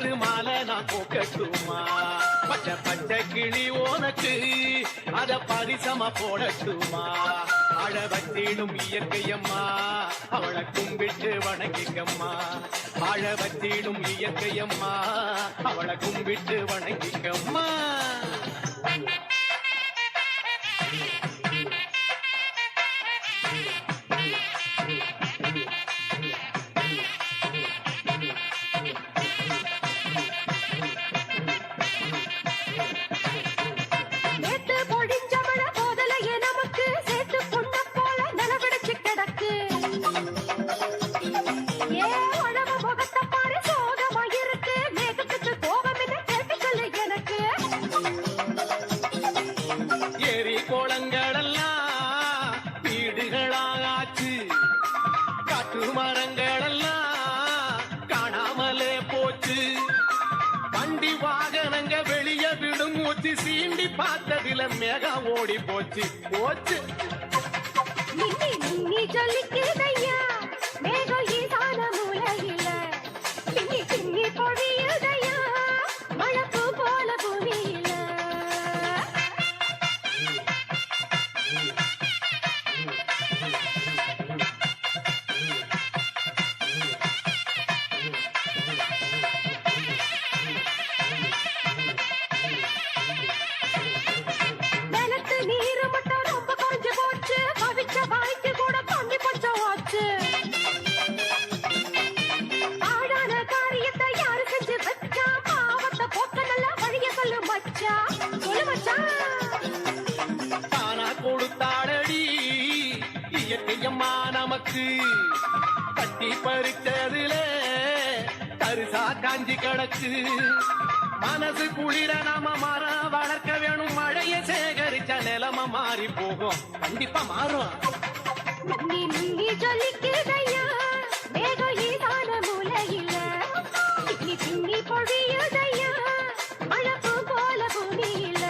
ஒரு மாலை நான் போக்கட்டுமா பச்சை பச்சை கிளி உனக்கு அத பரிசமா போடட்டுமா அழ வச்சிடும் இயற்கையம்மா அவளை கும்பிட்டு வணங்கிக்கம்மா வாழ வச்சிடும் இயற்கையம்மா அவளை கும்பிட்டு வணங்கிக்கம்மா கோளங்களெல்லாம் வீடுகளாச்சு காற்று மரங்களெல்லாம் காணாமலே போச்சு வண்டி வாகனங்க வெளிய விடும் ஊத்தி சீண்டி பார்த்ததில மேகம் ஓடி போச்சு போச்சு சொல்லிக்கிறதையா மேகம் ஈசான மூலையில பின்னி பின்னி பொழியுதையா மழப்பு போல பூமியில நிலத்து நீரு மட்டும் ரொம்ப குறைஞ்சு போச்சு பவிச்ச வாய்க்கு கூட பங்கி பஞ்சம் ஆச்சு ஆடான காரியத்தை யாரு செஞ்சு வச்சா பாவத்தை போக்க நல்ல வழிய சொல்லு மச்சா சொல்லு மச்சா தானா கொடுத்தாடடி இயற்கையம்மா நமக்கு கட்டி பறிச்சதுல தரிசா காஞ்சி கிடக்கு மனசு குளிர நாம மரம் வளர்க்க வேணும் மழைய சேகரிச்ச நிலைமை மாறி போகும் கண்டிப்பா மாறும் நீ சொல்லிக்கிறதையா மேகம் ஈசான மூலையில பின்னி பின்னி பொழியுதையா மழப்பு போல பூமியில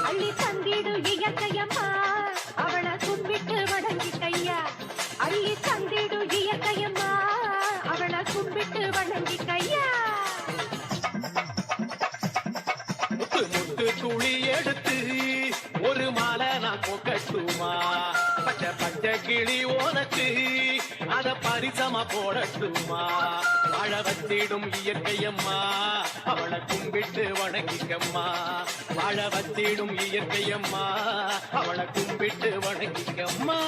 அள்ளி தந்திடு இயற்கையம்மா அவளை கும்பிட்டு வணங்கிக்கையா அள்ளி தந்திடு இயற்கையம்மா அவளை கும்பிட்டு வணங்கிக்கையா முத்து முத்து துளி எடுத்து ஒரு மாலை நான் போக்கட்டுமா பச்சை பச்சை கிளி உனக்கு அத பரிசமா போடட்டுமா வாழ வச்சிடும் இயற்கையம்மா அவளை கும்பிட்டு வணங்கிக்கம்மா வாழ வச்சிடும் இயற்கையம்மா அவளை கும்பிட்டு வணங்கிக்கம்மா